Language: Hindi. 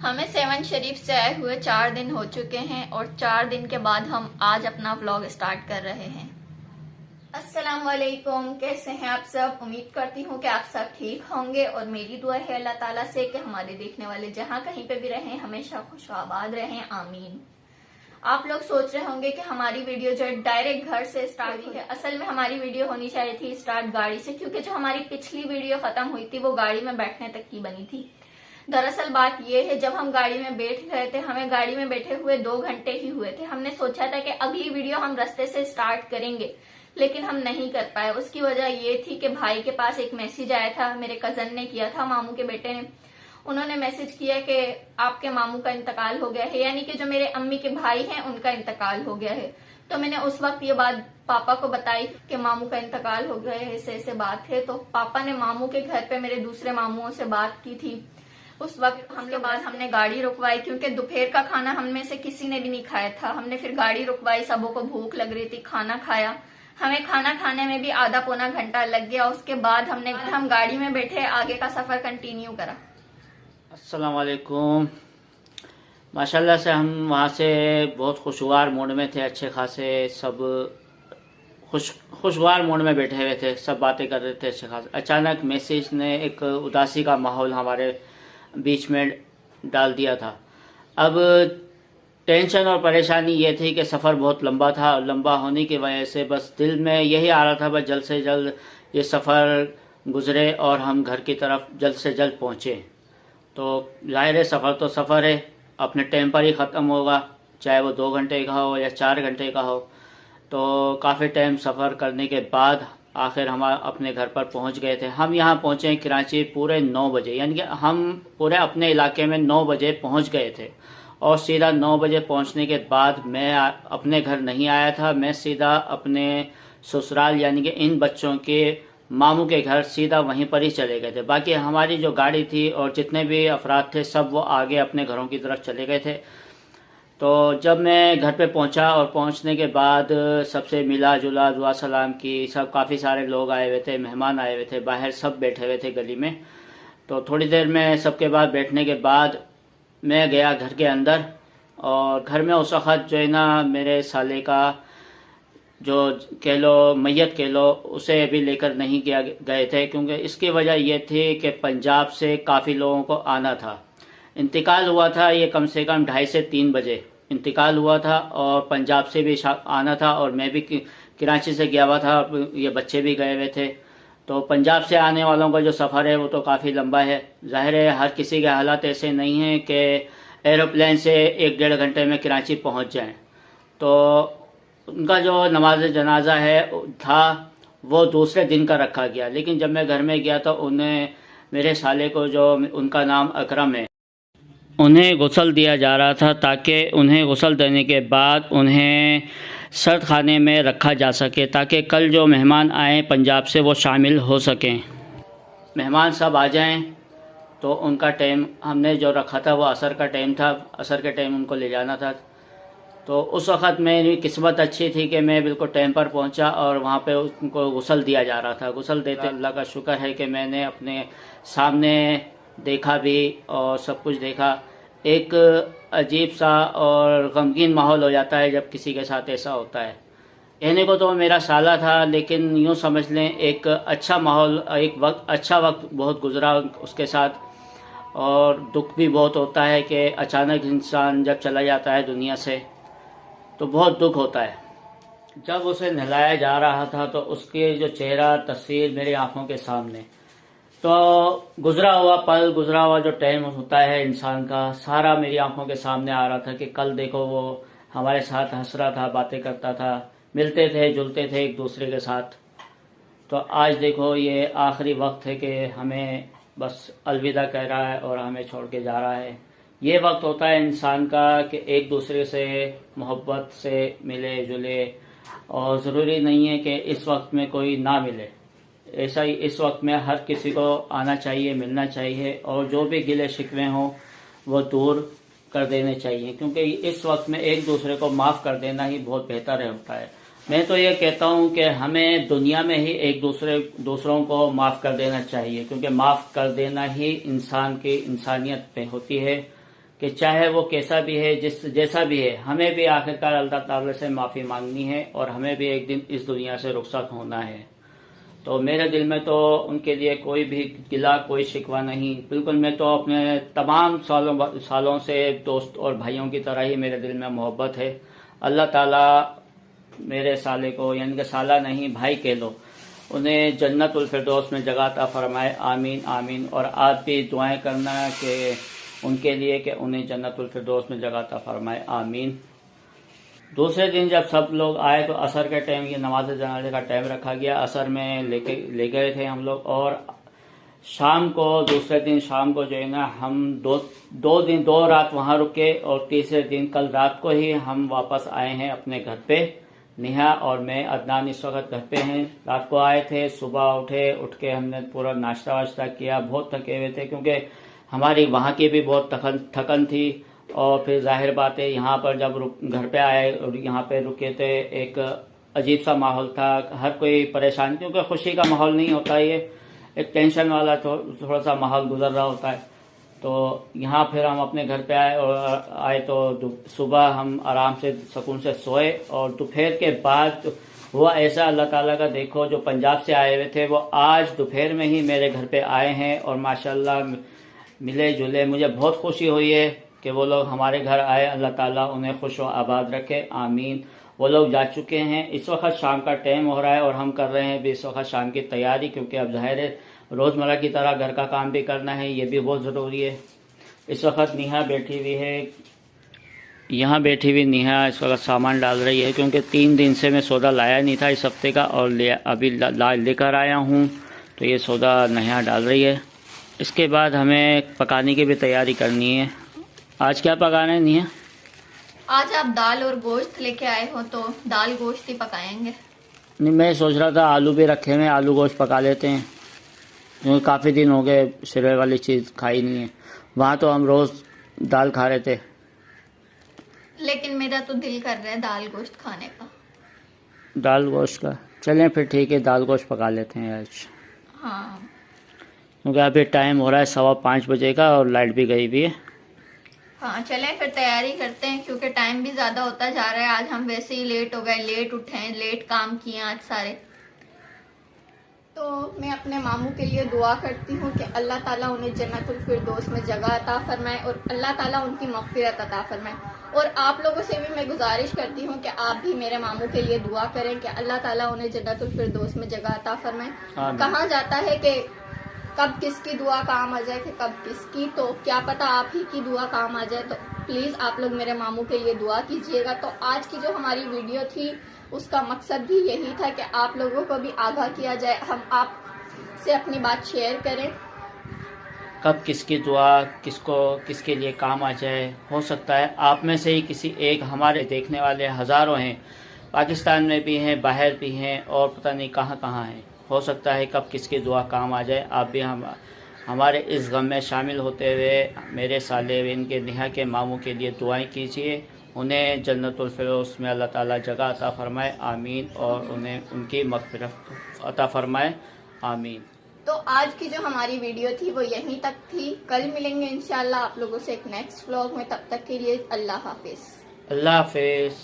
हमें सेवन शरीफ से आए हुए 4 दिन हो चुके हैं और 4 दिन के बाद हम आज अपना व्लॉग स्टार्ट कर रहे हैं। अस्सलाम वालेकुम, कैसे हैं आप सब। उम्मीद करती हूँ कि आप सब ठीक होंगे और मेरी दुआ है अल्लाह ताला से कि हमारे देखने वाले जहाँ कहीं पे भी रहें हमेशा खुश आबाद रहें, आमीन। आप लोग सोच रहे होंगे कि हमारी वीडियो जो है डायरेक्ट घर से स्टार्ट हुई है। असल में हमारी वीडियो होनी चाहिए थी स्टार्ट गाड़ी से, क्योंकि जो हमारी पिछली वीडियो खत्म हुई थी वो गाड़ी में बैठने तक की बनी थी। दरअसल बात यह है, जब हम गाड़ी में बैठ गए थे, हमें गाड़ी में बैठे हुए 2 घंटे ही हुए थे। हमने सोचा था कि अगली वीडियो हम रास्ते से स्टार्ट करेंगे, लेकिन हम नहीं कर पाए। उसकी वजह ये थी कि भाई के पास एक मैसेज आया था, मेरे कजन ने किया था, मामू के बेटे ने। उन्होंने मैसेज किया कि आपके मामू का इंतकाल हो गया है, यानी कि जो मेरे अम्मी के भाई हैं उनका इंतकाल हो गया है। तो मैंने उस वक्त ये बात पापा को बताई कि मामू का इंतकाल हो गया है, ऐसे बात है। तो पापा ने मामू के घर पे मेरे दूसरे मामुओं से बात की थी। उस वक्त हमके बाद हमने गाड़ी रुकवाई, क्योंकि दोपहर का खाना हम में से किसी ने भी नहीं खाया था। हमने फिर गाड़ी रुकवाई, सबों को भूख लग रही थी, खाना खाया। हमें खाना खाने में भी आधा पौना घंटा लग गया। उसके बाद हम गाड़ी में बैठे आगे का सफर कंटिन्यू करा। अस्सलाम वालेकुम। माशाल्लाह से हम वहाँ से बहुत खुशगवार मूड में थे, अच्छे खासे सब खुशगवार मूड में बैठे हुए थे, सब बातें कर रहे थे अच्छे खासे। अचानक मैसेज ने एक उदासी का माहौल हमारे बीच में डाल दिया था। अब टेंशन और परेशानी ये थी कि सफ़र बहुत लंबा था और लंबा होने की वजह से बस दिल में यही आ रहा था बस जल्द से जल्द ये सफ़र गुजरे और हम घर की तरफ जल्द से जल्द पहुँचें। तो जाहिर है सफ़र तो सफ़र है, अपने टाइम पर ही ख़त्म होगा, चाहे वो 2 घंटे का हो या 4 घंटे का हो। तो काफ़ी टाइम सफ़र करने के बाद आखिर हम अपने घर पर पहुंच गए थे। हम यहाँ पहुँचे कराची पूरे 9 बजे, यानी कि हम पूरे अपने इलाके में 9 बजे पहुंच गए थे। और सीधा 9 बजे पहुंचने के बाद मैं अपने घर नहीं आया था, मैं सीधा अपने ससुराल यानी कि इन बच्चों के मामू के घर सीधा वहीं पर ही चले गए थे। बाकी हमारी जो गाड़ी थी और जितने भी अफराद थे सब वो आगे अपने घरों की तरफ चले गए थे। तो जब मैं घर पे पहुंचा और पहुंचने के बाद सबसे मिला जुला, दुआ सलाम की, सब काफ़ी सारे लोग आए हुए थे, मेहमान आए हुए थे, बाहर सब बैठे हुए थे गली में। तो थोड़ी देर में सबके बाद बैठने के बाद मैं गया घर के अंदर, और घर में उस वक़्त जो है ना मेरे साले का जो कह लो मैयत कह लो उसे अभी लेकर नहीं गए थे, क्योंकि इसकी वजह यह थी कि पंजाब से काफ़ी लोगों को आना था। इंतकाल हुआ था ये कम से कम 2:30 से 3 बजे इंतकाल हुआ था, और पंजाब से भी आना था, और मैं भी कराची से गया हुआ था, ये बच्चे भी गए हुए थे। तो पंजाब से आने वालों का जो सफ़र है वो तो काफ़ी लंबा है। ज़ाहिर है हर किसी के हालात ऐसे नहीं हैं कि एरोप्लेन से 1-1.5 घंटे में कराची पहुंच जाएं। तो उनका जो नमाज जनाजा है था वो दूसरे दिन का रखा गया। लेकिन जब मैं घर में गया तो उन्हें, मेरे साले को, जो उनका नाम अकरम है, उन्हें गुस्ल दिया जा रहा था, ताकि उन्हें गुस्ल देने के बाद उन्हें सर्द खाने में रखा जा सके, ताकि कल जो मेहमान आए पंजाब से वो शामिल हो सकें। मेहमान सब आ जाएं तो उनका टाइम हमने जो रखा था वो असर का टाइम था, असर के टाइम उनको ले जाना था। तो उस वक़्त मेरी किस्मत अच्छी थी कि मैं बिल्कुल टाइम पर पहुंचा और वहाँ पे उनको गुस्ल दिया जा रहा था। गुस्ल देते अल्लाह का शुक्र है कि मैंने अपने सामने देखा भी और सब कुछ देखा। एक अजीब सा और गमगीन माहौल हो जाता है जब किसी के साथ ऐसा होता है। कहने को तो मेरा साला था, लेकिन यूँ समझ लें एक अच्छा माहौल, एक अच्छा वक्त बहुत गुजरा उसके साथ। और दुख भी बहुत होता है कि अचानक इंसान जब चला जाता है दुनिया से तो बहुत दुख होता है। जब उसे नहलाया जा रहा था तो उसके जो चेहरा तस्वीर मेरी आंखों के सामने, तो गुजरा हुआ पल, गुजरा हुआ जो टाइम होता है इंसान का, सारा मेरी आंखों के सामने आ रहा था कि कल देखो वो हमारे साथ हंस रहा था, बातें करता था, मिलते थे, जुलते थे एक दूसरे के साथ। तो आज देखो ये आखिरी वक्त है कि हमें बस अलविदा कह रहा है और हमें छोड़ के जा रहा है। ये वक्त होता है इंसान का कि एक दूसरे से मोहब्बत से मिले जुले, और ज़रूरी नहीं है कि इस वक्त में कोई ना मिले। ऐसा ही इस वक्त में हर किसी को आना चाहिए, मिलना चाहिए, और जो भी गिले शिकवे हों वो दूर कर देने चाहिए, क्योंकि इस वक्त में एक दूसरे को माफ़ कर देना ही बहुत बेहतर होता है। मैं तो ये कहता हूँ कि हमें दुनिया में ही एक दूसरों को माफ़ कर देना चाहिए, क्योंकि माफ़ कर देना ही इंसान की इंसानियत पे होती है कि चाहे वो कैसा भी है, जैसा भी है, हमें भी आखिरकार अल्लाह ताला से माफ़ी मांगनी है और हमें भी एक दिन इस दुनिया से रुखसत होना है। तो मेरे दिल में तो उनके लिए कोई भी गिला, कोई शिकवा नहीं। बिल्कुल मैं तो अपने तमाम सालों से दोस्त और भाइयों की तरह ही मेरे दिल में मोहब्बत है। अल्लाह ताला मेरे साले को, यानी कि साला नहीं भाई कह लो, उन्हें जन्नतुल फिरदौस में जगह अता फरमाए। आमीन आमीन। और आप भी दुआएं करना कि उनके लिए कि उन्हें जन्नतुल फिरदौस में जगह अता फरमाए। आमीन। दूसरे दिन जब सब लोग आए तो असर के टाइम, ये नमाज जनाजे का टाइम रखा गया, असर में ले गए थे हम लोग। और शाम को, दूसरे दिन शाम को जो है ना, हम दो रात वहाँ रुके और तीसरे दिन कल रात को ही हम वापस आए हैं अपने घर पे। नेहा और मैं, अदनान इस वक्त घर पे हैं। रात को आए थे, सुबह उठ के हमने पूरा नाश्ता वाश्ता किया। बहुत थके हुए थे क्योंकि हमारी वहाँ की भी बहुत थकन थी। और फिर जाहिर बात है यहाँ पर जब घर पे आए और यहाँ पे रुके थे, एक अजीब सा माहौल था, हर कोई परेशान, क्योंकि खुशी का माहौल नहीं होता, ये एक टेंशन वाला थोड़ा सा माहौल गुजर रहा होता है। तो यहाँ फिर हम अपने घर पे आए तो सुबह हम आराम से सुकून से सोए। और दोपहर के बाद हुआ ऐसा, अल्लाह ताला का देखो, जो पंजाब से आए हुए थे वो आज दोपहर में ही मेरे घर पे आए हैं और माशाल्लाह मिले जुले। मुझे बहुत खुशी हुई है कि वो लोग हमारे घर आए। अल्लाह ताला उन्हें खुश व आबाद रखे। आमीन। वो लोग जा चुके हैं। इस वक्त शाम का टाइम हो रहा है और हम कर रहे हैं भी इस वक्त शाम की तैयारी, क्योंकि अब जाहिर है रोज़मर्रा की तरह घर का काम भी करना है, ये भी बहुत ज़रूरी है। इस वक्त नेहा बैठी हुई है, यहाँ बैठी हुई नेहा इस वक्त सामान डाल रही है, क्योंकि 3 दिन से मैं सौदा लाया नहीं था इस हफ्ते का, और अभी लेकर आया हूँ। तो ये सौदा नेहा डाल रही है। इसके बाद हमें पकाने की भी तैयारी करनी है। आज क्या पकाना है नेहा? आज आप दाल और गोश्त लेके आए हो तो दाल गोश्त ही पकाएंगे। नहीं, मैं सोच रहा था आलू भी रखे हुए, आलू गोश्त पका लेते हैं, क्योंकि काफ़ी दिन हो गए सिरे वाली चीज़ खाई नहीं है। वहाँ तो हम रोज़ दाल खा रहे थे, लेकिन मेरा तो दिल कर रहा है दाल गोश्त खाने का। दाल गोश्त का चलें फिर, ठीक है, दाल गोश्त पका लेते हैं आज। हाँ, क्योंकि अभी टाइम हो रहा है 5:15 बजे का और लाइट भी गई हुई है। हाँ, चलें फिर तैयारी करते हैं, क्योंकि टाइम भी ज्यादा होता जा रहा है। आज हम वैसे ही लेट हो गए, लेट उठे हैं, लेट काम किए आज सारे। तो मैं अपने मामू के लिए दुआ करती हूँ कि अल्लाह ताला उन्हें जन्नतुल फिरदौस में जगह अता फरमाए और अल्लाह ताला उनकी मग़फ़िरत अता फरमाए। और आप लोगों से भी मैं गुजारिश करती हूँ कि आप भी मेरे मामू के लिए दुआ करें कि अल्लाह ताला उन्हें जन्नतुल फिरदौस में जगह अता फरमाए। कहा जाता है कि कब किसकी दुआ काम आ जाए कि कब किसकी, तो क्या पता आप ही की दुआ काम आ जाए। तो प्लीज़ आप लोग मेरे मामू के लिए दुआ कीजिएगा। तो आज की जो हमारी वीडियो थी उसका मकसद भी यही था कि आप लोगों को भी आगाह किया जाए, हम आप से अपनी बात शेयर करें। कब किसकी दुआ किसके लिए काम आ जाए। हो सकता है आप में से ही किसी एक, हमारे देखने वाले हज़ारों हैं, पाकिस्तान में भी हैं, बाहर भी हैं, और पता नहीं कहाँ कहाँ हैं। हो सकता है कब किसकी दुआ काम आ जाए। आप भी हमारे इस गम में शामिल होते हुए मेरे साले इनके नेहा के मामू के लिए दुआएं कीजिए। उन्हें जन्नतुल फिरदौस में अल्लाह ताला जगह अता फरमाए। आमीन। और उन्हें उनकी मग़फ़िरत अता फरमाए। आमीन। तो आज की जो हमारी वीडियो थी वो यहीं तक थी। कल मिलेंगे इंशाल्लाह आप लोगों से एक नेक्स्ट व्लॉग में। तब तक के लिए अल्लाह हाफिज़। अल्लाह हाफिज़।